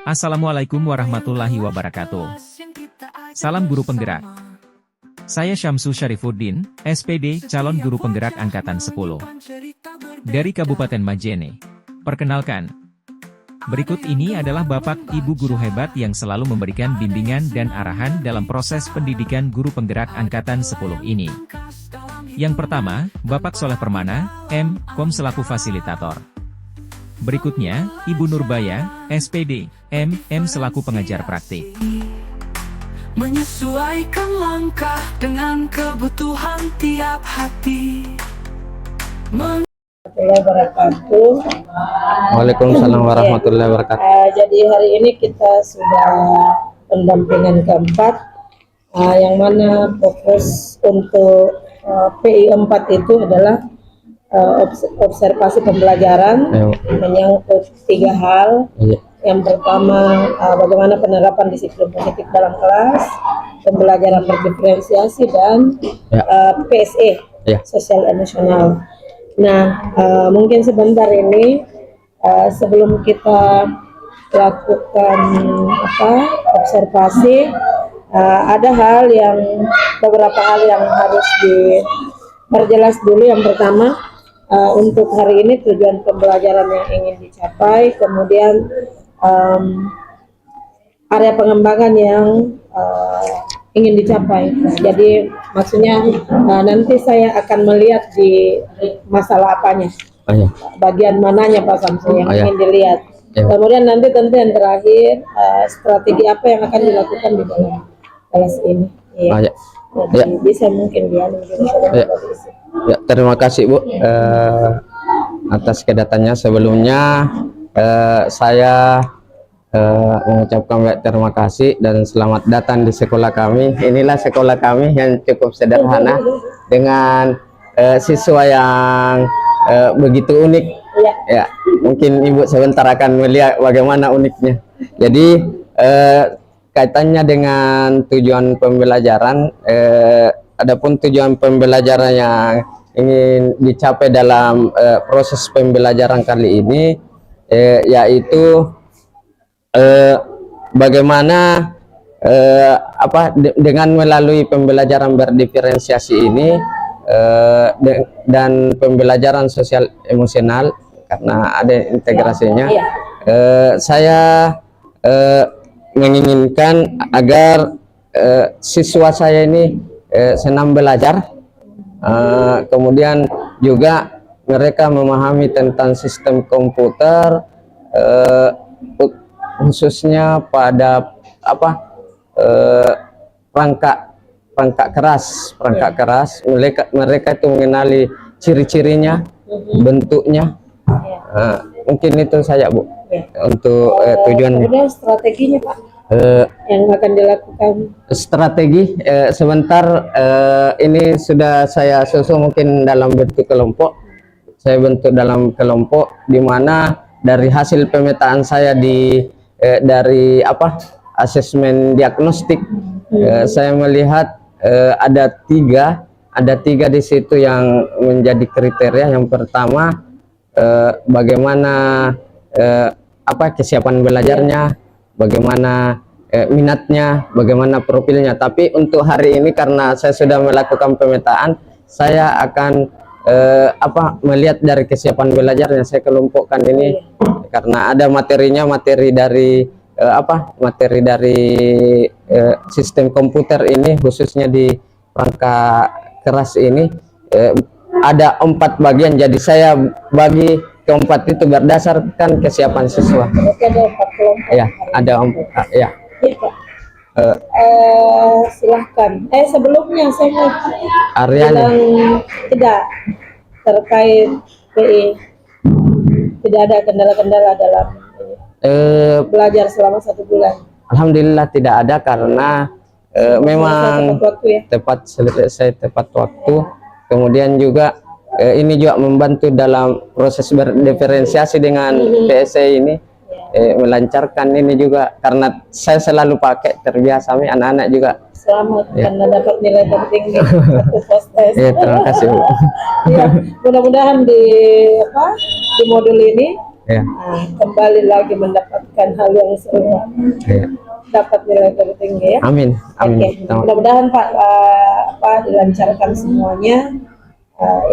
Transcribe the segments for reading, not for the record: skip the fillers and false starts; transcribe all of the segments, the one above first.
Assalamualaikum warahmatullahi wabarakatuh. Salam guru penggerak. Saya Syamsu Syarifuddin, SPD, calon guru penggerak Angkatan 10. Dari Kabupaten Majene. Perkenalkan. Berikut ini adalah Bapak Ibu guru hebat yang selalu memberikan bimbingan dan arahan dalam proses pendidikan guru penggerak Angkatan 10 ini. Yang pertama, Bapak Soleh Permana, M.Com selaku fasilitator. Berikutnya, Ibu Nurbaya, SPD, M.M selaku pengajar praktik. Menyesuaikan langkah dengan kebutuhan tiap hati. Waalaikumsalam warahmatullahi wabarakatuh. Jadi hari ini kita sudah pendampingan keempat, yang mana fokus untuk PI 4 itu adalah observasi pembelajaran menyangkut 3 hal. Yang pertama, bagaimana penerapan disiplin positif dalam kelas, pembelajaran berdiferensiasi, dan PSE, sosial emosional. Nah, mungkin sebentar ini sebelum kita lakukan observasi, ada beberapa hal yang harus diperjelas dulu. Yang pertama, untuk hari ini tujuan pembelajaran yang ingin dicapai, kemudian area pengembangan yang ingin dicapai. Jadi maksudnya nanti saya akan melihat di masalah apanya, bagian mananya Pak Samsu yang ingin dilihat. Kemudian nanti tentu yang terakhir, strategi apa yang akan dilakukan di dalam kelas ini. Jadi bisa mungkin Terima kasih Bu atas kedatangannya. Sebelumnya saya mengucapkan terima kasih dan selamat datang di sekolah kami. Inilah sekolah kami yang cukup sederhana dengan siswa yang begitu unik. Ya, mungkin Ibu sebentar akan melihat bagaimana uniknya. Jadi kaitannya dengan tujuan pembelajaran, adapun tujuan pembelajaran yang ingin dicapai dalam proses pembelajaran kali ini, yaitu bagaimana dengan melalui pembelajaran berdiferensiasi ini dan pembelajaran sosial emosional, karena ada integrasinya, saya menginginkan agar siswa saya ini senang belajar, kemudian juga mereka memahami tentang sistem komputer, khususnya pada perangkat keras. Mereka itu mengenali ciri-cirinya, bentuknya. Mungkin itu saja Bu untuk tujuannya. Kemudian strateginya Pak yang akan dilakukan. Strategi sebentar, ini sudah saya susun mungkin dalam bentuk kelompok. Saya bentuk dalam kelompok, di mana dari hasil pemetaan saya dari asesmen diagnostik, saya melihat ada tiga di situ yang menjadi kriteria. Yang pertama, bagaimana kesiapan belajarnya, bagaimana minatnya, bagaimana profilnya. Tapi untuk hari ini karena saya sudah melakukan pemetaan, saya akan melihat dari kesiapan belajarnya. Saya kelompokkan ini karena ada materinya, materi dari sistem komputer ini, khususnya di perangkat keras ini, ada 4 bagian. Jadi saya bagi keempat itu berdasarkan kesiapan siswa. Oke, ada 4 kelompok. Ya, ada 4. Ya. Pak. Silahkan. Sebelumnya saya mau bilang tidak terkait PI. Tidak ada kendala-kendala dalam belajar selama 1 bulan. Alhamdulillah tidak ada, karena memang tepat selesai tepat waktu. Kemudian juga ini juga membantu dalam proses berdiferensiasi dengan PSE ini, melancarkan ini juga, karena saya selalu pakai, terbiasa. Anak-anak juga selamat karena dapat nilai tertinggi post test. Terima kasih Bu. Mudah-mudahan di modul ini Ya. Kembali lagi mendapatkan hal yang serupa, Ya. dapat nilai tertinggi ya. Amin. Amin. Oke, mudah-mudahan Pak dilancarkan semuanya.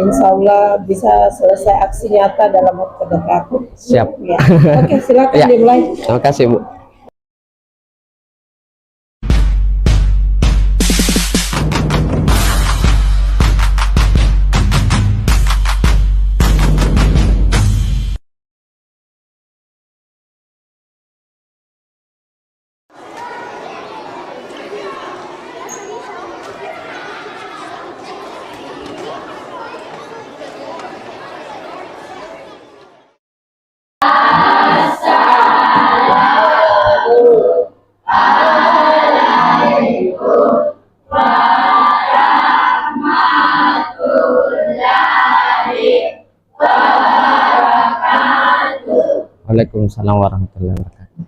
Insya Allah bisa selesai aksi nyata dalam waktu dekat. Siap. Ya. Oke, silakan Ya. dimulai. Terima kasih, Bu. Waalaikumsalam warahmatullahi wabarakatuh.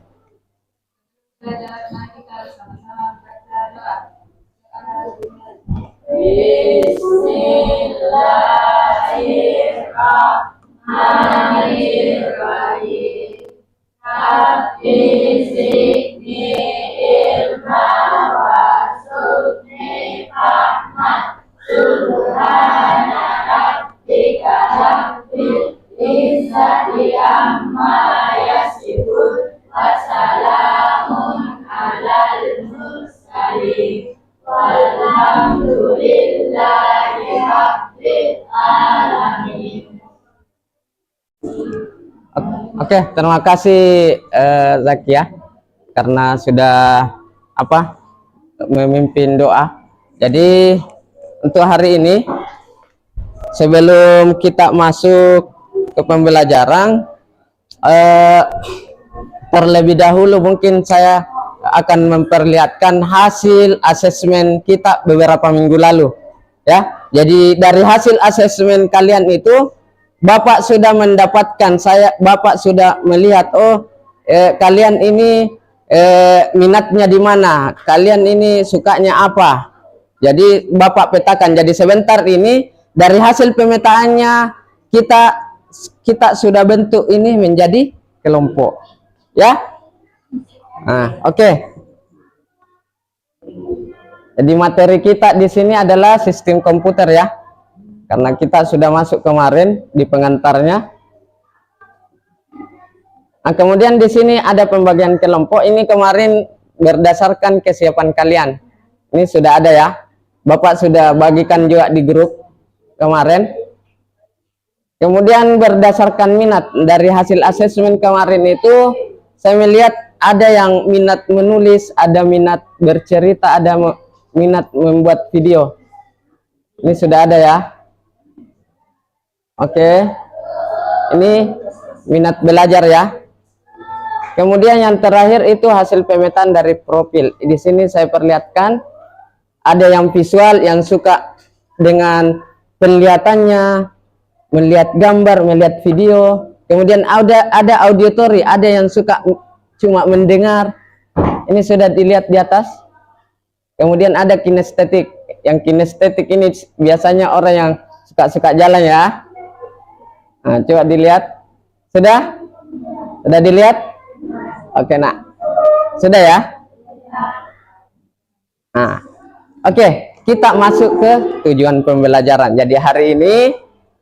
Oke, terima kasih Zakia karena sudah memimpin doa. Jadi untuk hari ini sebelum kita masuk ke pembelajaran, terlebih dahulu mungkin saya akan memperlihatkan hasil asesmen kita beberapa minggu lalu ya. Jadi dari hasil asesmen kalian itu Bapak sudah mendapatkan, Bapak sudah melihat, kalian ini minatnya di mana, kalian ini sukanya apa. Jadi Bapak petakan. Jadi sebentar ini dari hasil pemetaannya kita sudah bentuk ini menjadi kelompok, ya. Nah, oke. Jadi materi kita di sini adalah sistem komputer ya. Karena kita sudah masuk kemarin di pengantarnya. Nah, kemudian di sini ada pembagian kelompok. Ini kemarin berdasarkan kesiapan kalian. Ini sudah ada ya. Bapak sudah bagikan juga di grup kemarin. Kemudian berdasarkan minat dari hasil asesmen kemarin itu, saya melihat ada yang minat menulis, ada minat bercerita, ada minat membuat video. Ini sudah ada ya. Oke, ini minat belajar ya. Kemudian yang terakhir itu hasil pemetaan dari profil. Di sini saya perlihatkan ada yang visual, yang suka dengan penglihatannya, melihat gambar, melihat video. Kemudian ada auditory, ada yang suka cuma mendengar. Ini sudah dilihat di atas. Kemudian ada kinestetik. Yang kinestetik ini biasanya orang yang suka jalan ya. Nah, coba dilihat. Sudah dilihat? Oke, nak. Sudah ya? Nah, oke, kita masuk ke tujuan pembelajaran. Jadi hari ini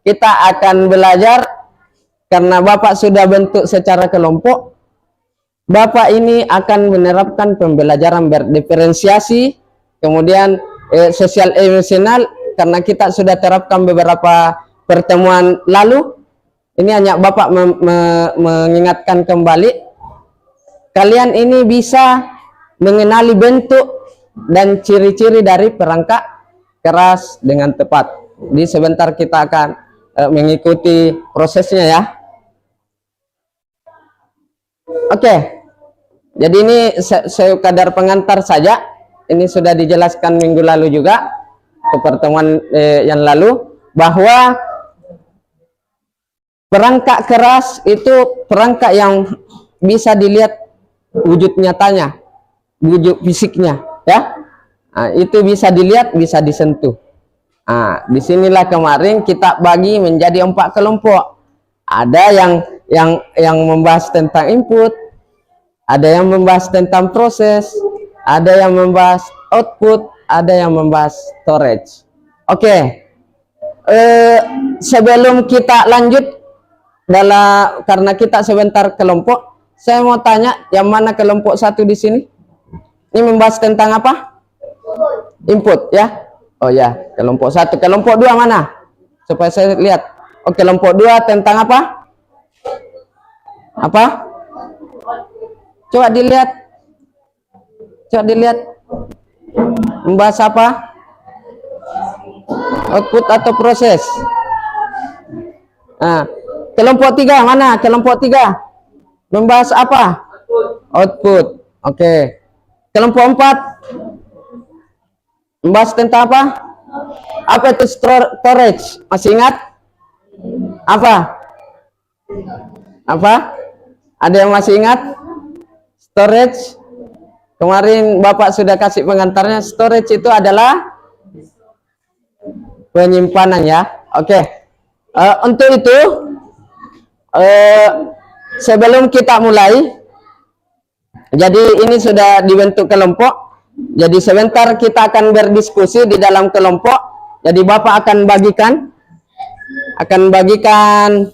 kita akan belajar, karena Bapak sudah bentuk secara kelompok. Bapak ini akan menerapkan pembelajaran berdiferensiasi, kemudian sosial emosional, karena kita sudah terapkan beberapa pertemuan lalu. Ini hanya Bapak mengingatkan kembali, kalian ini bisa mengenali bentuk dan ciri-ciri dari perangkat keras dengan tepat. Di sebentar kita akan mengikuti prosesnya ya. Oke, jadi ini sekadar pengantar saja. Ini sudah dijelaskan minggu lalu juga ke pertemuan yang lalu, bahwa perangkat keras itu perangkat yang bisa dilihat wujud nyatanya, wujud fisiknya, ya. Nah, itu bisa dilihat, bisa disentuh. Nah, disinilah kemarin kita bagi menjadi 4 kelompok. Ada yang yang membahas tentang input, ada yang membahas tentang proses, ada yang membahas output, ada yang membahas storage. Oke. Sebelum kita lanjut karena kita sebentar kelompok, saya mau tanya yang mana kelompok 1 di sini? Ini membahas tentang apa? Input ya. Oh ya, kelompok 1. Kelompok 2 mana? Supaya saya lihat. Oh, kelompok 2 tentang apa? Apa? Coba dilihat. Coba dilihat. Membahas apa? Output atau proses? Nah, kelompok 3 mana? Kelompok 3 membahas apa? Output. Oke. Kelompok 4 membahas tentang apa? Apa itu storage? Masih ingat? Apa? Apa? Ada yang masih ingat? Storage. Kemarin Bapak sudah kasih pengantarnya. Storage itu adalah penyimpanan ya. Oke. Untuk itu sebelum kita mulai, jadi ini sudah dibentuk kelompok. Jadi sebentar kita akan berdiskusi di dalam kelompok. Jadi Bapak akan bagikan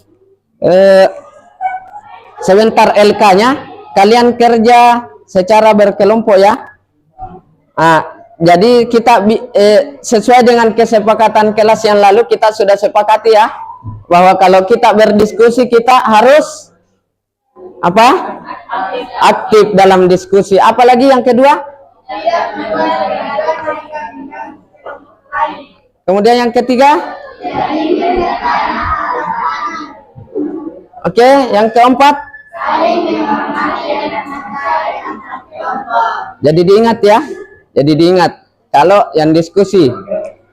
sebentar LK-nya. Kalian kerja secara berkelompok ya. Jadi kita sesuai dengan kesepakatan kelas yang lalu, kita sudah sepakati ya, bahwa kalau kita berdiskusi kita harus apa? Aktif dalam diskusi. Apalagi yang kedua? Kemudian yang ketiga? Oke, yang keempat? Jadi diingat ya. Jadi diingat kalau yang diskusi.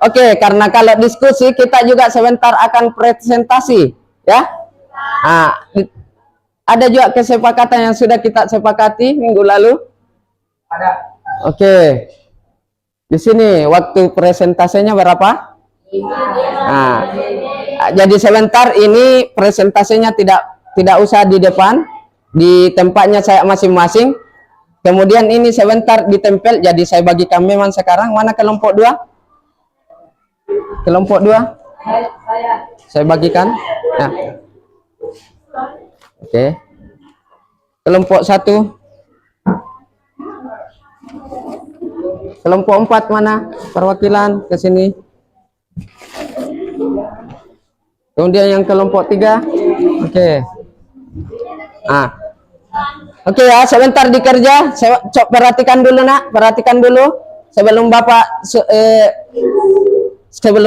Oke, karena kalau diskusi kita juga sebentar akan presentasi ya. Ada juga kesepakatan yang sudah kita sepakati minggu lalu. Ada. Oke. Di sini waktu presentasinya berapa? Jadi sebentar ini presentasinya tidak usah di depan, di tempatnya saya masing-masing. Kemudian ini sebentar ditempel, jadi saya bagikan memang sekarang. Mana kelompok 2? Kelompok 2? Saya bagikan. Nah. Oke. Kelompok 1. Kelompok 4 mana? Perwakilan ke sini. Kemudian yang kelompok 3. Oke. Oke ya, sebentar dikerja. Perhatikan dulu nak, perhatikan dulu sebelum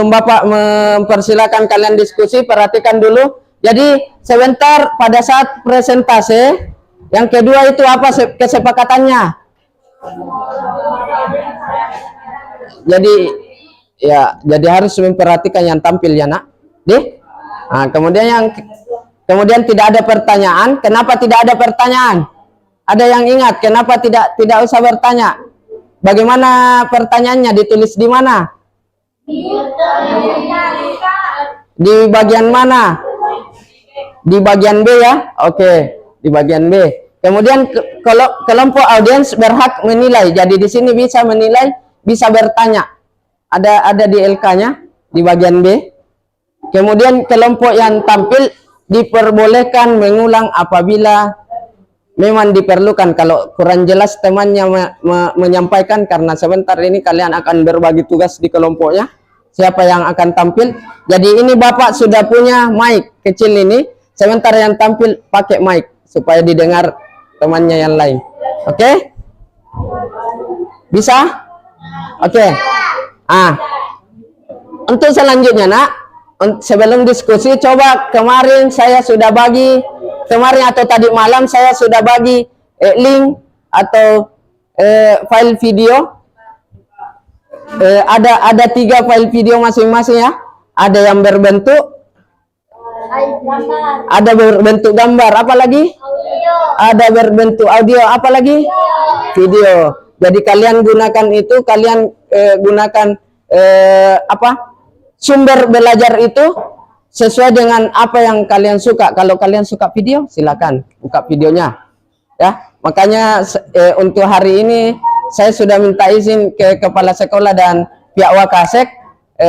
Bapak mempersilakan kalian diskusi. Perhatikan dulu. Jadi sebentar pada saat presentasi yang kedua itu apa kesepakatannya? Jadi harus memperhatikan yang tampil ya nak. Kemudian tidak ada pertanyaan. Kenapa tidak ada pertanyaan? Ada yang ingat kenapa tidak usah bertanya? Bagaimana pertanyaannya? Ditulis di mana? Di bagian mana? Di bagian B ya. Oke, di bagian B. Kemudian kalau kelompok audiens berhak menilai. Jadi di sini bisa menilai, bisa bertanya. Ada di LK-nya di bagian B. Kemudian kelompok yang tampil diperbolehkan mengulang apabila memang diperlukan. Kalau kurang jelas temannya menyampaikan, karena sebentar ini kalian akan berbagi tugas di kelompoknya. Siapa yang akan tampil? Jadi ini Bapak sudah punya mic kecil ini. Sebentar yang tampil pakai mic supaya didengar temannya yang lain. Oke? Bisa? Oke. Untuk selanjutnya nak, sebelum diskusi, coba kemarin saya sudah bagi, atau tadi malam saya sudah bagi link atau file video. Ada 3 file video masing-masing ya. Ada yang berbentuk, ada berbentuk gambar, apa lagi? Ada berbentuk audio, apa lagi? Video. Jadi kalian gunakan itu, gunakan sumber belajar itu sesuai dengan apa yang kalian suka. Kalau kalian suka video, silakan buka videonya. Ya, makanya untuk hari ini saya sudah minta izin ke kepala sekolah dan pihak Wakasek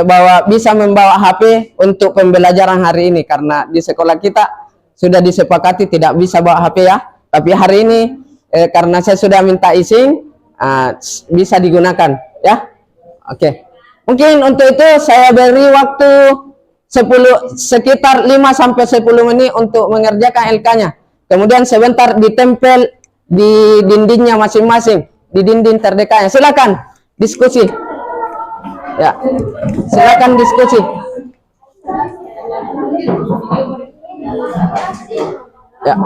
bahwa bisa membawa HP untuk pembelajaran hari ini, karena di sekolah kita sudah disepakati tidak bisa bawa HP ya. Tapi hari ini karena saya sudah minta izin, bisa digunakan ya. Oke. Mungkin untuk itu saya beri waktu sekitar 5-10 menit untuk mengerjakan LK-nya. Kemudian sebentar ditempel di dindingnya masing-masing, di dinding terdekatnya. Silakan diskusi. Ya, silakan diskusi. Ya.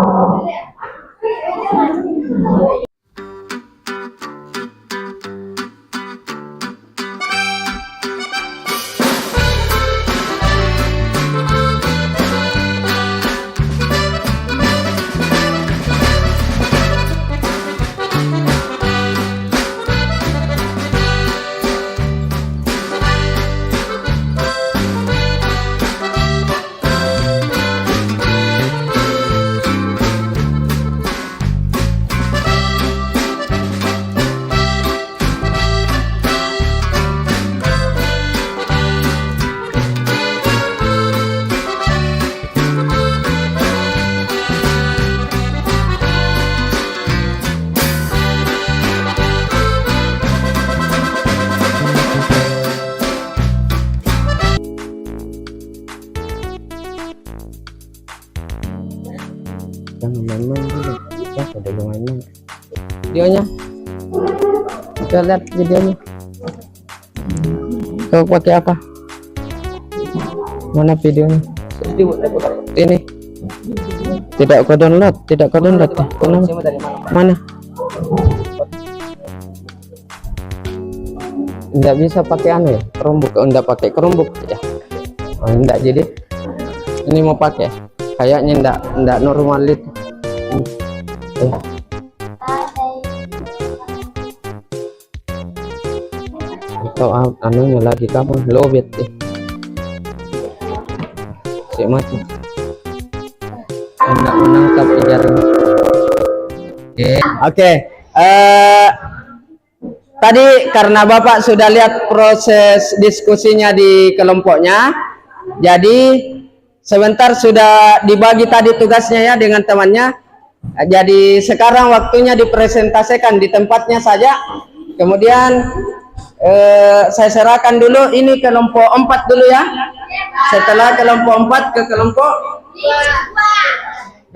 Jangan main-main dulu. Ya, udah main-main. Videonya. Kita lihat videonya. Kau pakai apa? Mana videonya? Ini. Tidak kau download, tidak kau download. Kenapa? Mana? Tidak bisa pakai anu ya, Chromebook. Oh, tidak pakai Chromebook ya. Oh, tidak, jadi ini mau pakai. Kayaknya enggak normal itu. Atau anunya lagi kamu lobet deh. Si mati. Enggak menangkap jaring. Oke. Tadi karena Bapak sudah lihat proses diskusinya di kelompoknya, jadi sebentar sudah dibagi tadi tugasnya ya dengan temannya. Jadi sekarang waktunya dipresentasikan di tempatnya saja. Kemudian saya serahkan dulu ini kelompok 4 dulu ya. Setelah kelompok 4 ke kelompok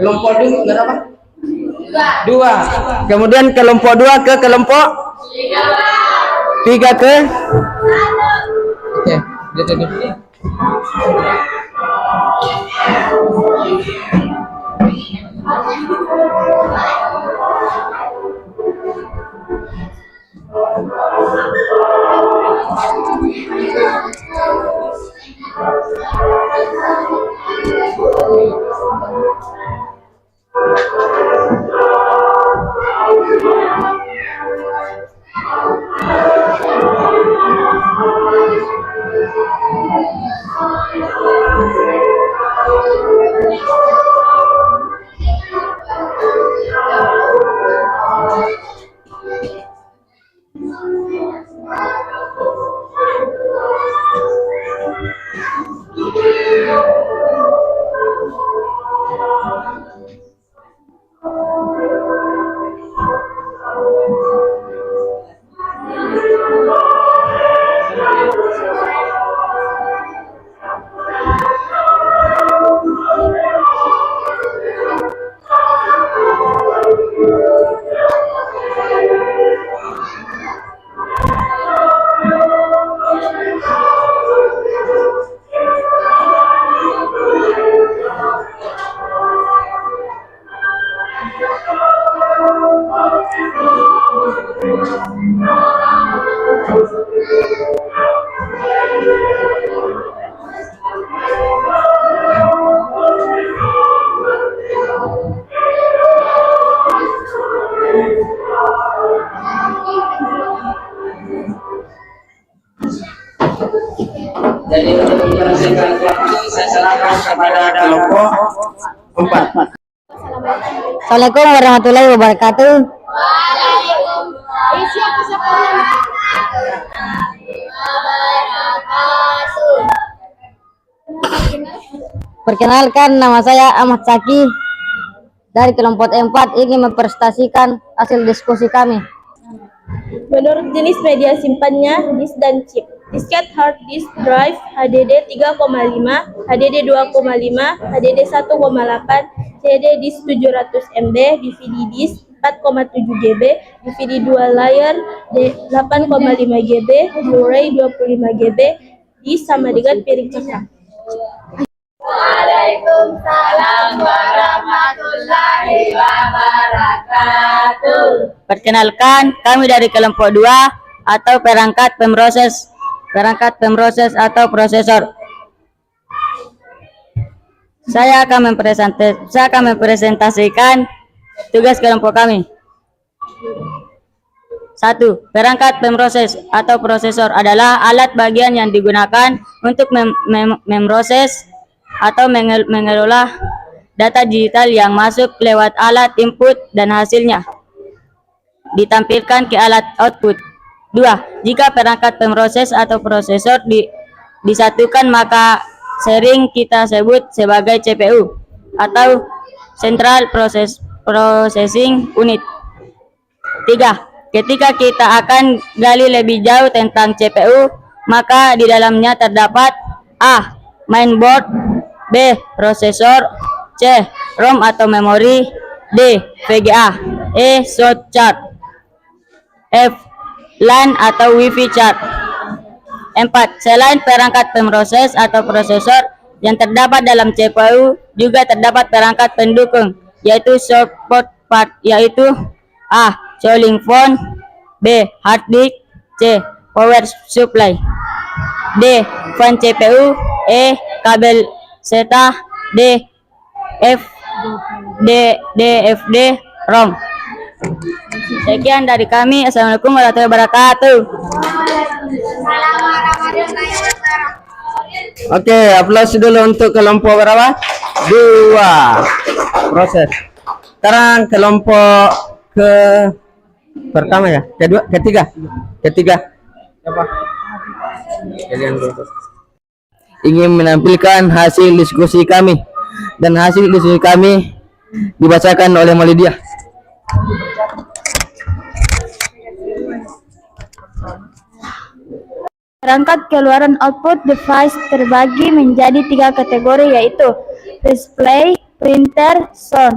2 berapa? 2. Kemudian kelompok 2 ke kelompok 3 ke. Oke, jadi Jadi untuk membersihkan waktu saya serahkan pada kelompok 4. Assalamualaikum warahmatullahi wabarakatuh. Perkenalkan, nama saya Ahmad Saki dari kelompok 4 ingin mempresentasikan hasil diskusi kami. Menurut jenis media simpannya, disk dan chip. Disket hard disk drive HDD 3,5, HDD 2,5, HDD 1,8, CD disk 700 MB, DVD disk 4,7 GB, DVD dual layer 8,5 GB, Blu-ray 25 GB, disk sama dengan piring cakram. Waalaikumsalam warahmatullahi wabarakatuh. Perkenalkan, kami dari kelompok 2 atau perangkat pemroses atau prosesor. Saya akan mempresentasikan tugas kelompok kami. 1. Perangkat pemroses atau prosesor adalah alat bagian yang digunakan untuk memproses atau mengelola data digital yang masuk lewat alat input dan hasilnya ditampilkan ke alat output. 2. Jika perangkat pemroses atau prosesor disatukan, maka sering kita sebut sebagai CPU atau Central Processing Unit. 3. Ketika kita akan gali lebih jauh tentang CPU, maka di dalamnya terdapat A. Mainboard, B. Prosesor, C. ROM atau memori, D. VGA, E. Short chart, F. LAN atau Wi-Fi chart. 4. Selain perangkat pemroses atau prosesor yang terdapat dalam CPU, juga terdapat perangkat pendukung, yaitu support part, yaitu A. Charging phone, B. Hard disk, C. Power supply, D. Fan CPU, E. Kabel SATA, D. DFD ROM. Sekian dari kami. Assalamualaikum warahmatullahi wabarakatuh. Oke, aplaus dulu untuk kelompok berapa? 2. Proses. Sekarang kelompok pertama ya, ketiga. Siapa? Kalian dulu. Ingin menampilkan hasil diskusi kami, dan hasil diskusi kami dibacakan oleh Malidia. Perangkat keluaran output device terbagi menjadi 3 kategori, yaitu display, printer, sound.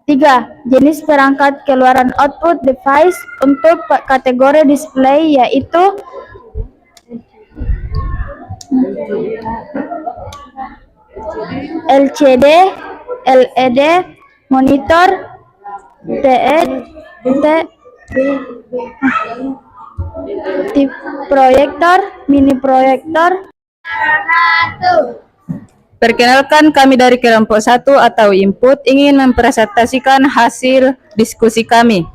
3. Jenis perangkat keluaran output device. Untuk kategori display yaitu LCD, LED, monitor, proyektor, mini proyektor. Perkenalkan, kami dari kelompok 1 atau input ingin mempresentasikan hasil diskusi kami.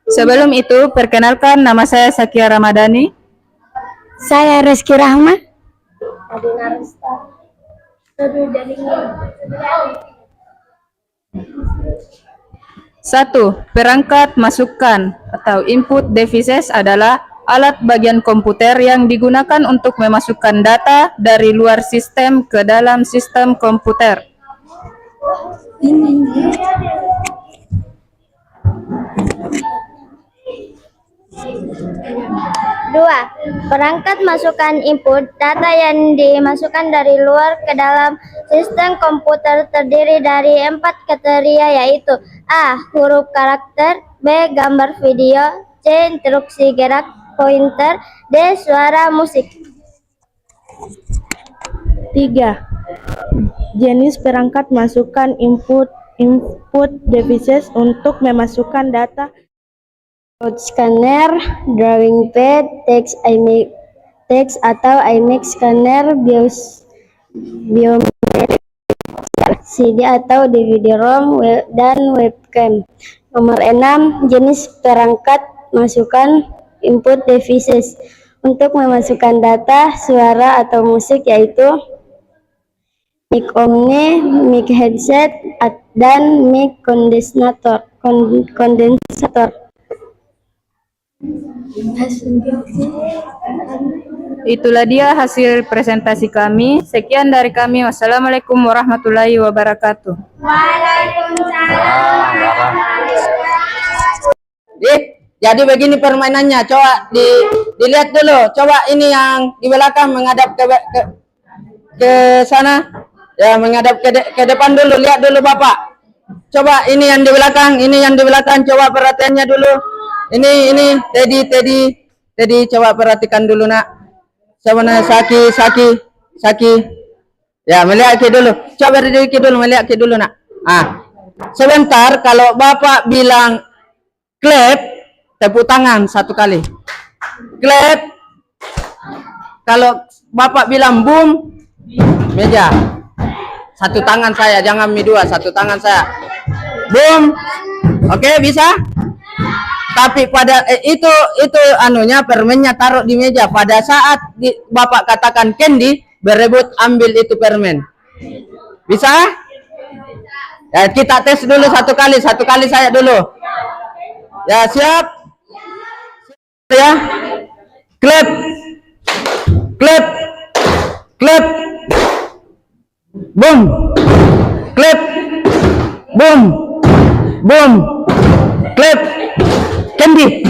Sebelum itu, perkenalkan, nama saya Sakia Ramadhani. Saya Rizky Rahma. 1. Perangkat masukan atau input devices adalah alat bagian komputer yang digunakan untuk memasukkan data dari luar sistem ke dalam sistem komputer. 2. Perangkat masukan input. Data yang dimasukkan dari luar ke dalam sistem komputer terdiri dari 4 kriteria, yaitu A. Huruf karakter, B. Gambar video, C. Instruksi gerak pointer, D. Suara musik. 3. Jenis perangkat masukan input devices untuk memasukkan data. Scanner, drawing pad, text atau iMac scanner, biometrik, CD atau DVD-ROM, dan webcam. Nomor 6. Jenis perangkat masukan input devices untuk memasukkan data, suara atau musik, yaitu mic omni, mic headset, dan mic kondensator. Itulah dia hasil presentasi kami. Sekian dari kami. Wassalamualaikum warahmatullahi wabarakatuh. Jadi begini permainannya. Coba dilihat dulu. Coba ini yang di belakang menghadap ke sana. Ya, menghadap ke depan dulu. Lihat dulu Bapak. Coba ini yang di belakang, coba perhatiannya dulu. Ini Teddy, coba perhatikan dulu nak. Siapa nak? Saki. Ya, melihat ke dulu. Coba melihat ke dulu nak. Sebentar kalau Bapak bilang clap, tepuk tangan 1 kali. Clap. Kalau Bapak bilang boom, meja. 1 tangan saya, jangan mi 2, 1 tangan saya. Boom. Oke, bisa? Tapi pada itu anunya permennya taruh di meja. Pada saat Bapak katakan candy, berebut ambil itu permen. Bisa? Ya, kita tes dulu 1 kali saya dulu. Ya, siap? Ya. Clap. Clap. Clap. Boom. Clap. Boom. Boom. Clap. Candy.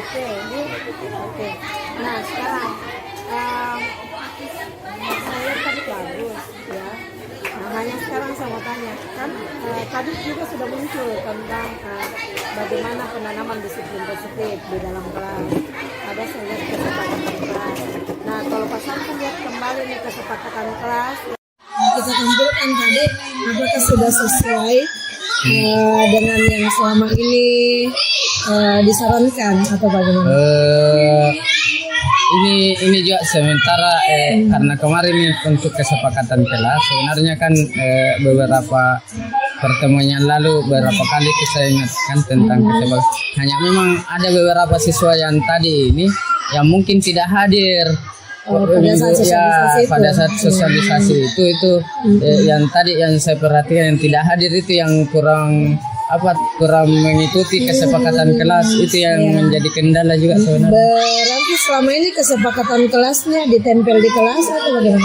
Oke, Bu. Oke. Nah, sekarang saya lihat tadi bagus ya. Nah, hanya sekarang saya mau tanya, kan tadi juga sudah muncul tentang bagaimana penanaman disiplin positif di dalam kelas. Ada saya lihat kesepakatan kelas. Nah, kalau Pak Samsul lihat kembali nih kesepakatan kelas, kita tampilkan tadi apakah sudah sesuai dengan yang selama ini disarankan atau bagaimana? Ini juga sementara karena kemarin ini untuk kesepakatan kelas sebenarnya kan beberapa pertemuan yang lalu beberapa kali saya ingatkan tentang kesepakatan. Hanya memang ada beberapa siswa yang tadi ini yang mungkin tidak hadir pada saat sosialisasi itu yang tadi yang saya perhatikan yang tidak hadir itu yang kurang mengikuti kesepakatan kelas itu yang menjadi kendala juga sebenarnya. Berarti selama ini kesepakatan kelasnya ditempel di kelas atau bagaimana?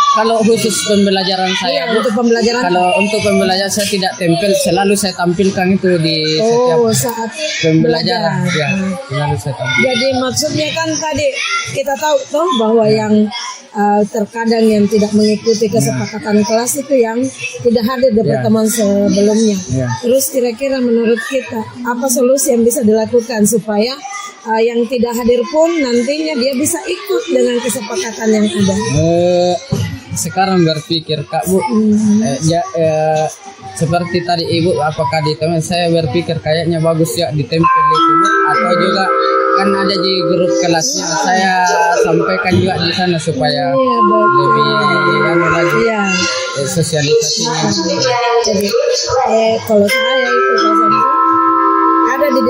Kalau khusus pembelajaran saya, untuk pembelajaran. Kalau untuk pembelajaran saya tidak tempel, selalu saya tampilkan itu di setiap saat pembelajaran. belajar. Ya, selalu saya tampilkan. Jadi maksudnya kan tadi kita tahu toh bahwa yang terkadang yang tidak mengikuti kesepakatan kelas itu yang tidak hadir di pertemuan sebelumnya. Terus kira-kira menurut kita apa solusi yang bisa dilakukan supaya yang tidak hadir pun nantinya dia bisa ikut dengan kesepakatan yang ada? Sekarang berpikir Kak Bu, seperti tadi Ibu apakah di teman saya berpikir kayaknya bagus ya ditempel itu Bu, atau juga kan ada di grup kelasnya saya sampaikan juga di sana supaya lebih lagi sosialisasinya. Jadi kalau saya itu ada di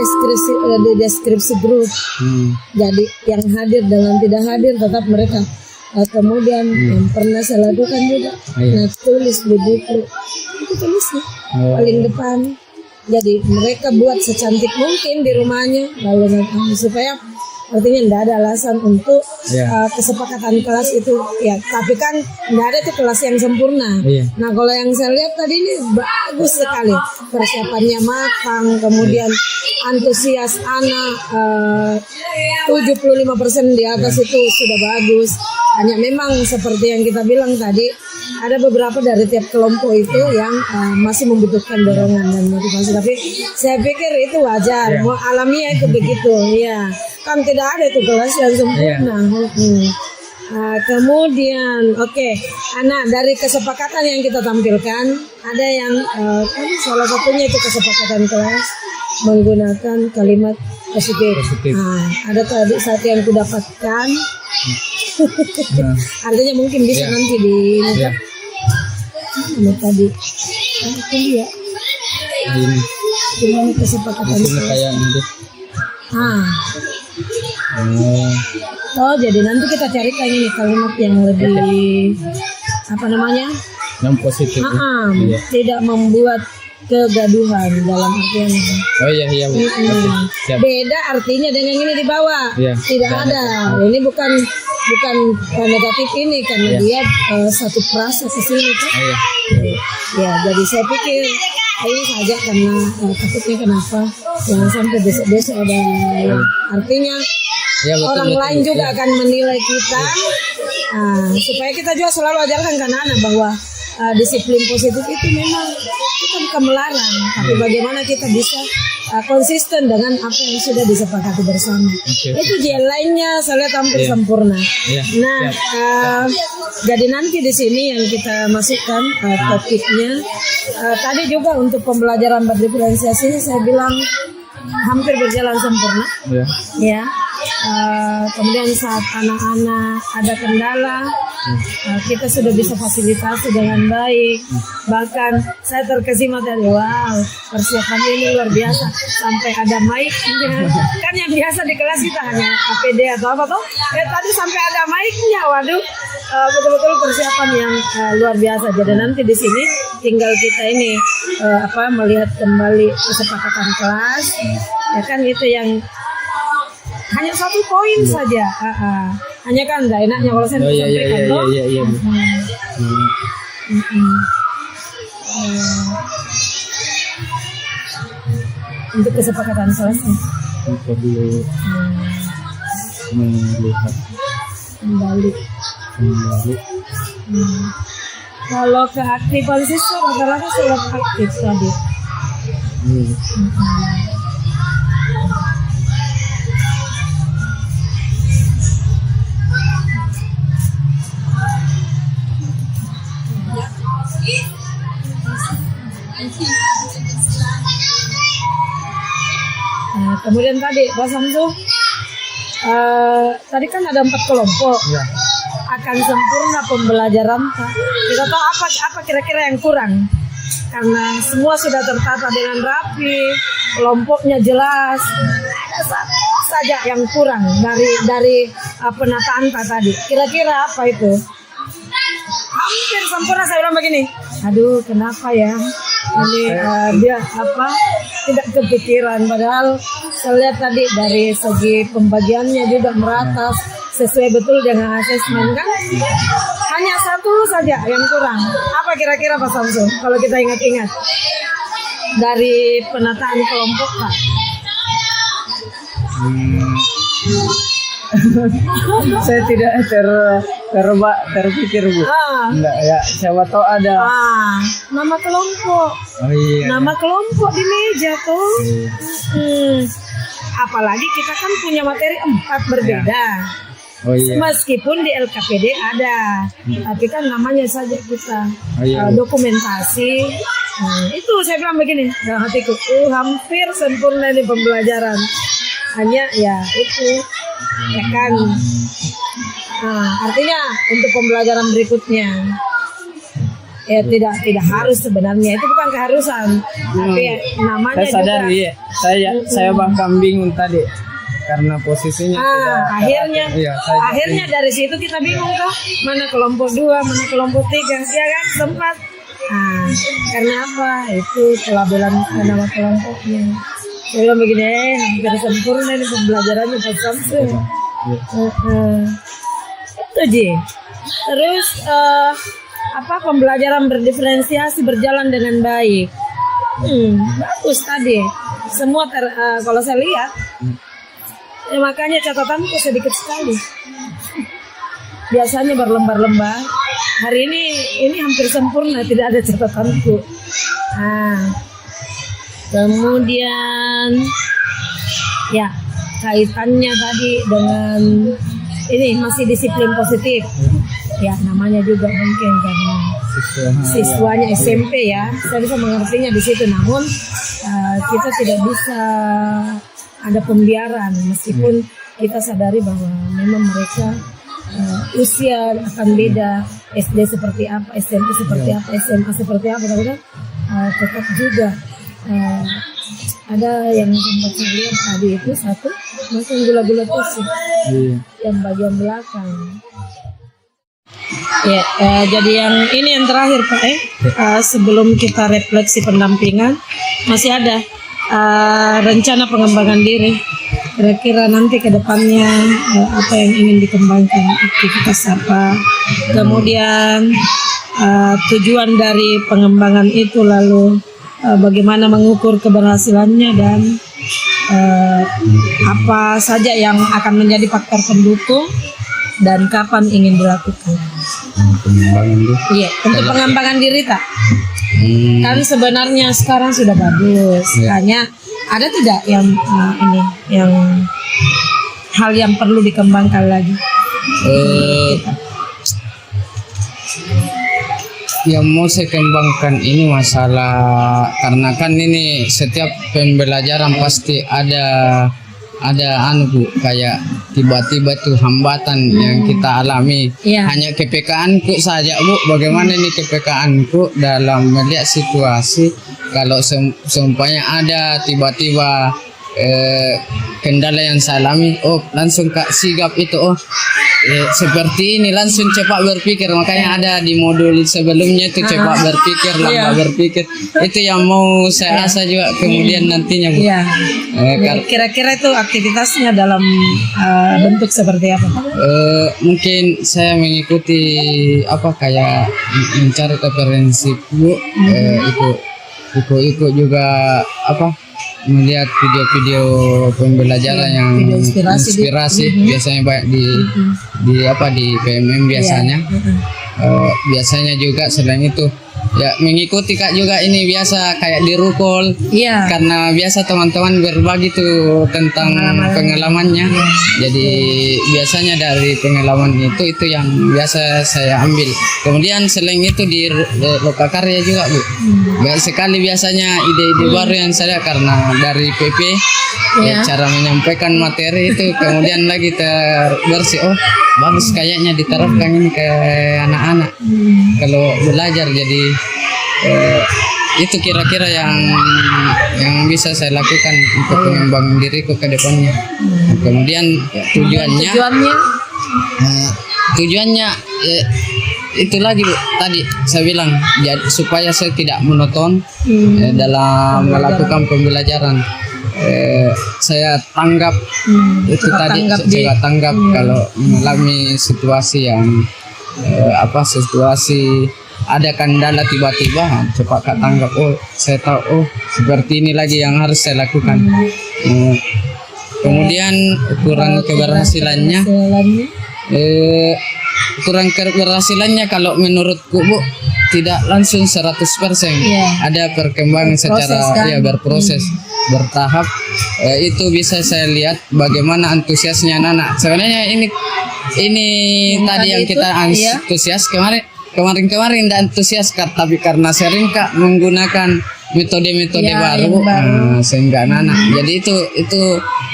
deskripsi grup. Jadi yang hadir dengan tidak hadir tetap mereka. Kemudian yang pernah saya lakukan juga, nah tulis di buku itu tulisnya paling depan. Jadi mereka buat secantik mungkin di rumahnya, lalu supaya artinya tidak ada alasan untuk kesepakatan kelas itu ya. Tapi kan tidak ada tuh kelas yang sempurna. Nah kalau yang saya lihat tadi ini bagus sekali persiapannya matang, kemudian antusias anak 75% di atas itu sudah bagus. Hanya memang seperti yang kita bilang tadi, ada beberapa dari tiap kelompok itu yang masih membutuhkan dorongan dan motivasi. Tapi saya pikir itu wajar, mau alamiah itu begitu. Ya, kan tidak ada itu kelas yang sempurna. Kemudian, anak dari kesepakatan yang kita tampilkan, ada yang kan salah satunya itu kesepakatan kelas menggunakan kalimat positif. Ada tadi saat yang kudapatkan. Artinya mungkin bisa nanti di tadi lihat gimana kesepakatan itu. Jadi nanti kita carikan ini kalimat yang lebih yang positif. Tidak membuat kegaduhan dalam artian beda artinya dengan ini di bawah. Tidak ada. Ini bukan negatif ini karena dia satu frasa ke sini tuh. Jadi saya pikir ini saja karena takutnya kenapa jangan sampai besok-besok ada artinya orang lain juga akan menilai kita. Supaya kita juga selalu ajarkan ke anak-anak bahwa disiplin positif itu memang kita bukan melarang, tapi bagaimana kita bisa konsisten dengan apa yang sudah disepakati bersama. Itu jalan lainnya saya lihat hampir sempurna. Nah, jadi nanti di sini yang kita masukkan topiknya tadi juga untuk pembelajaran berdiferensiasinya saya bilang hampir berjalan sempurna. Kemudian saat anak-anak ada kendala, kita sudah bisa fasilitasi dengan baik. Bahkan saya terkesima tadi, wow, persiapannya ini luar biasa. Sampai ada mic-nya. Kan yang biasa di kelas kita hanya APD atau apa tuh. Tadi sampai ada mic-nya, waduh. Betul-betul persiapan yang luar biasa. Jadi nanti di sini tinggal kita ini melihat kembali kesepakatan kelas. Ya kan itu yang hanya satu poin saja. Hanya kan enggak enaknya kalau saya sampaikan toh. Untuk kesepakatan kelasnya. perlu melihat Kembali. kembali. Kalau keaktifan siswa rata-rata sangat aktif tadi. Nah, kemudian tadi Pak Samsu, tadi kan ada 4 kelompok. Ya. Akan sempurna pembelajaran Pak. Kita tahu apa kira-kira yang kurang, karena semua sudah tertata dengan rapi, kelompoknya jelas. Ada satu saja yang kurang dari penataan Pak tadi. Kira-kira apa itu? Hampir sempurna, saya bilang begini. Aduh, kenapa ya? Ini dia tidak kepikiran, padahal saya lihat tadi dari segi pembagiannya juga merata sesuai betul dengan asesmen kan. Hanya satu saja yang kurang. Apa kira-kira Pak Samsul kalau kita ingat-ingat dari penataan kelompok Pak? Saya tidak terpikir Bu. Enggak ya, siapa tahu ada. Nama kelompok. Oh iya. Nama kelompok di meja tuh. Apalagi kita kan punya materi 4 berbeda. Oh iya. Meskipun di LKPD ada, tapi kan namanya saja kita dokumentasi. Itu saya bilang begini dalam hatiku, hampir sempurna di pembelajaran. Hanya ya itu, ya kan. Artinya untuk pembelajaran berikutnya, ya tidak harus sebenarnya, itu bukan keharusan, tapi ya, namanya Saya sadar juga. iya. Saya bahkan bingung tadi karena posisinya tidak akhirnya dari situ kita bingung kan, mana kelompok 2, mana kelompok 3, ya kan sempat. Karena apa? Itu pelabelan nama kelompoknya. Saya bilang begini, hampir sempurna ini pembelajarannya Pak Samsul. Itu Ji. Terus pembelajaran berdiferensiasi berjalan dengan baik. Bagus tadi. Semua kalau saya lihat, makanya catatanku sedikit sekali. Biasanya berlembar-lembar. Hari ini hampir sempurna, tidak ada catatanku. Kemudian ya kaitannya tadi dengan ini masih disiplin positif. Ya namanya juga mungkin karena siswanya SMP ya, saya bisa mengertinya di situ. Namun kita tidak bisa ada pembiaran meskipun kita sadari bahwa memang mereka usia akan beda, SD seperti apa, SMP seperti apa, SMA seperti apa, tapi kan tetap juga ada yang sempat saya lihat tadi itu satu macam gula-gula tusuk yang bagian belakang. Ya, jadi yang terakhir Pak sebelum kita refleksi pendampingan, masih ada rencana pengembangan diri. Kira-kira nanti ke depannya apa yang ingin dikembangkan, aktivitas apa, kemudian tujuan dari pengembangan itu, lalu bagaimana mengukur keberhasilannya, dan apa saja yang akan menjadi faktor pendukung dan kapan ingin dilakukan. Pengembangan diri. Iya, untuk pengembangan diri tak? Kan sebenarnya sekarang sudah bagus. Hanya ada tidak yang yang hal yang perlu dikembangkan lagi? Yang mau saya kembangkan ini masalah, karena kan ini setiap pembelajaran pasti ada Bu, kayak tiba-tiba tuh hambatan yang kita alami. Hanya KPK-anku saja Bu, bagaimana ini KPK-anku dalam melihat situasi kalau seumpamanya ada tiba-tiba kendala yang saya alami, langsung Kak sigap itu, seperti ini, langsung cepat berpikir. Makanya ada di modul sebelumnya itu cepat berpikir, lambat berpikir. Itu yang mau saya asah juga kemudian nantinya Bu. Kira-kira itu aktivitasnya dalam bentuk seperti apa? Mungkin saya mengikuti kayak mencari referensi Bu, ikut juga melihat video-video pembelajaran yang video inspirasi. Biasanya banyak di PMM biasanya. Biasanya juga selain itu ya mengikuti Kak juga ini biasa kayak di Rukol. Iya. Karena biasa teman-teman berbagi tuh tentang pengalamannya. Jadi biasanya dari pengalaman itu yang biasa saya ambil. Kemudian selain itu di Lokakarya juga Bu. Banyak sekali biasanya ide-ide baru yang saya karena dari PP cara menyampaikan materi itu kemudian lagi terbersih. Oh bagus kayaknya diterapkan ini ke anak-anak kalau belajar. Jadi itu kira-kira yang bisa saya lakukan untuk mengembangkan diriku ke depannya. Kemudian tujuannya itu lagi Bu, tadi saya bilang supaya saya tidak monoton dalam melakukan pembelajaran. Saya tanggap itu tadi juga tanggap kalau mengalami situasi yang situasi ada kendala tiba-tiba cepat Kak tanggap. Oh saya tahu seperti ini lagi yang harus saya lakukan. Kemudian ukuran keberhasilannya kalau menurutku Bu tidak langsung 100%. Ada perkembangan secara berproses, bertahap. Itu bisa saya lihat bagaimana antusiasnya anak-anak. Sebenarnya ini tadi yang kita antusias kemarin dan antusias tapi karena sering Kak menggunakan metode-metode baru sehingga anak-anak. Jadi itu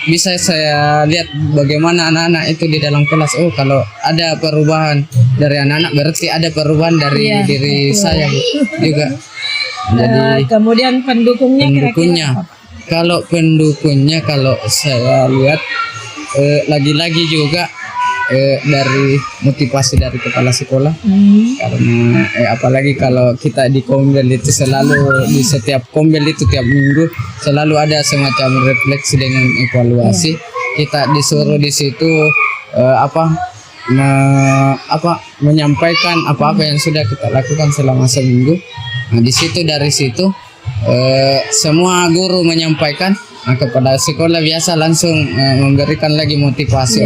bisa saya lihat bagaimana anak-anak itu di dalam kelas. Oh kalau ada perubahan dari anak-anak berarti ada perubahan dari diri saya juga. Jadi kemudian pendukungnya kalau saya lihat lagi-lagi juga dari motivasi dari kepala sekolah. Karena apalagi kalau kita di Kombel itu selalu di setiap Kombel itu tiap minggu selalu ada semacam refleksi dengan evaluasi. Kita disuruh di situ menyampaikan apa-apa yang sudah kita lakukan selama seminggu. Nah, dari situ semua guru menyampaikan kepada sekolah biasa langsung memberikan lagi motivasi.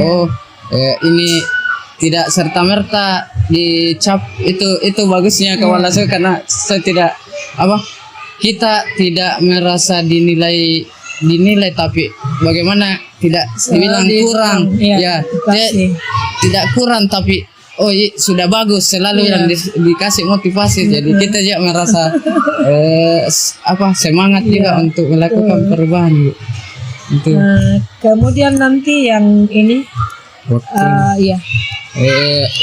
Ini tidak serta-merta dicap itu bagusnya kepala saya karena saya kita tidak merasa dinilai tapi bagaimana tidak dibilang kurang tidak kurang tapi sudah bagus selalu yang dikasih motivasi. Jadi kita juga merasa semangat juga untuk melakukan perubahan Bu. Itu. Kemudian nanti yang ini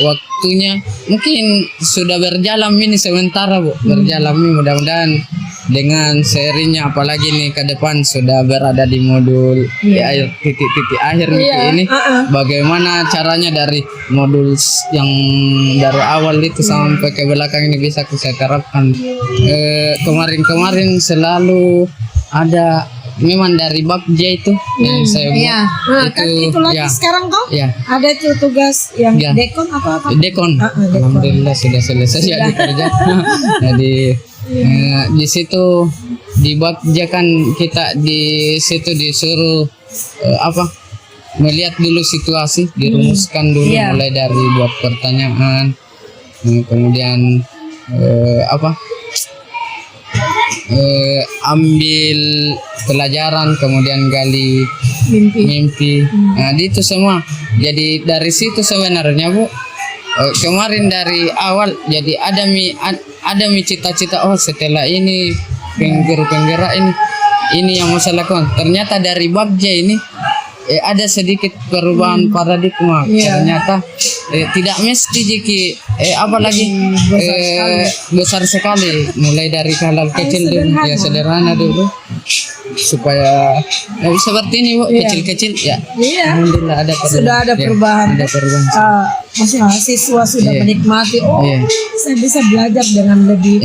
waktunya mungkin sudah berjalan ini sementara Bu, berjalan ini mudah-mudahan dengan serinya apalagi nih ke depan sudah berada di modul titik-titik akhir ini bagaimana caranya dari modul yang dari awal itu sampai ke belakang ini bisa saya terapkan. Kemarin selalu ada memang dari bab J itu yang saya buat itu lagi sekarang kok ada itu tugas yang dekon apa dekon. Alhamdulillah sudah selesai jadi kerja. Jadi di situ di bab J kan kita di situ disuruh melihat dulu situasi, dirumuskan dulu mulai dari buat pertanyaan, kemudian ambil pelajaran, kemudian gali mimpi. Nah itu semua. Jadi dari situ sebenarnya Bu, kemarin dari awal jadi ada mi cita-cita setelah ini penggerak ini yang mau saya lakukan. Ternyata dari Bagja ini ada sedikit perubahan paradigma. Ternyata tidak mesti jiki apalagi besar sekali, mulai dari hal kecil dulu sederhana dulu supaya seperti ini Bu, kecil-kecil alhamdulillah ada perubahan. Mahasiswa sudah menikmati saya bisa belajar dengan lebih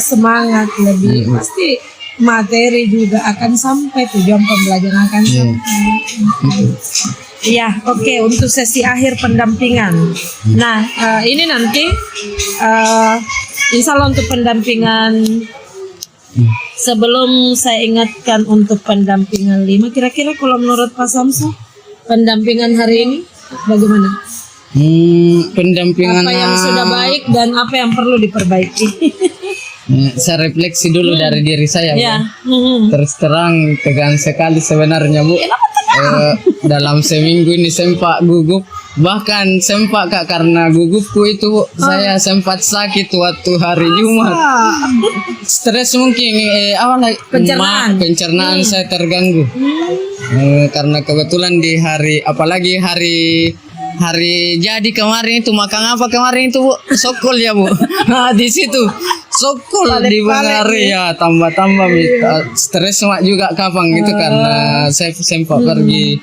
semangat, lebih pasti materi juga akan sampai, tujuan pembelajaran akan sampai. Oke, untuk sesi akhir pendampingan. Nah, ini nanti insya Allah untuk pendampingan sebelum saya ingatkan untuk pendampingan 5, kira-kira kalau menurut Pak Samsu, pendampingan hari ini bagaimana? Pendampingan Apa yang sudah baik dan apa yang perlu diperbaiki? saya refleksi dulu dari diri saya, Bu. Ya. Terus terang tegang sekali sebenarnya, Bu. Dalam seminggu ini sempat gugup, bahkan sempat Kak, karena gugupku itu, Bu, saya sempat sakit waktu hari Jumat. Stres mungkin pencernaan saya terganggu. Karena kebetulan di hari, apalagi hari jadi kemarin itu, makan apa kemarin itu, Bu? Sokol ya, Bu. Nah, di situ sokol di Bangare ya, tambah stres mak juga kapan gitu, karena saya sempat pergi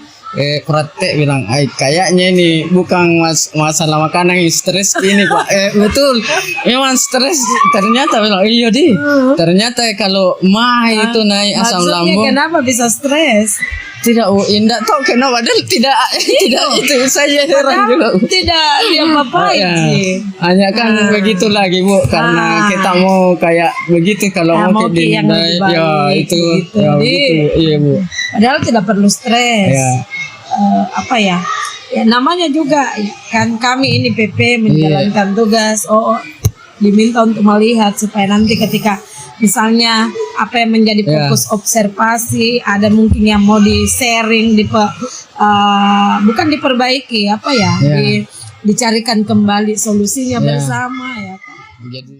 praktek, bilang kayaknya ini bukan masalah makanan, ini stres ini Pak. Betul, memang stres. Ternyata bilang iya di, ternyata kalau itu naik asam lambung. Kenapa bisa stres? Tidak, indah tahu kenapa, padahal tidak itu saya heran juga, Bu. Tidak dia apa-apain sih. Hanya kan begitu lagi, Bu, karena kita mau kayak begitu, kalau mau yang lebih baik, ya itu gitu. ya begitu, iya, Bu. Padahal tidak perlu stres. Ya. Ya namanya juga kan kami ini PP menjalankan tugas, diminta untuk melihat supaya nanti ketika misalnya apa yang menjadi fokus observasi, ada mungkin yang mau di sharing, bukan diperbaiki, dicarikan kembali solusinya bersama, ya kan. Jadi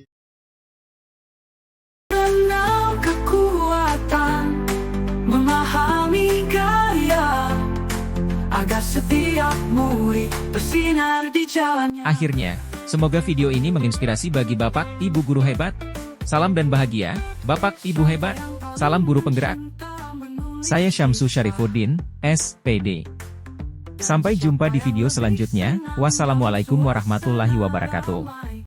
Kenal kekuatan, memahami gaya, agar setiap murid bersinar di jalannya. Akhirnya, semoga video ini menginspirasi bagi Bapak, Ibu guru hebat. Salam dan bahagia, Bapak, Ibu hebat. Salam guru penggerak. Saya Syamsu Syarifuddin, SPD. Sampai jumpa di video selanjutnya. Wassalamualaikum warahmatullahi wabarakatuh.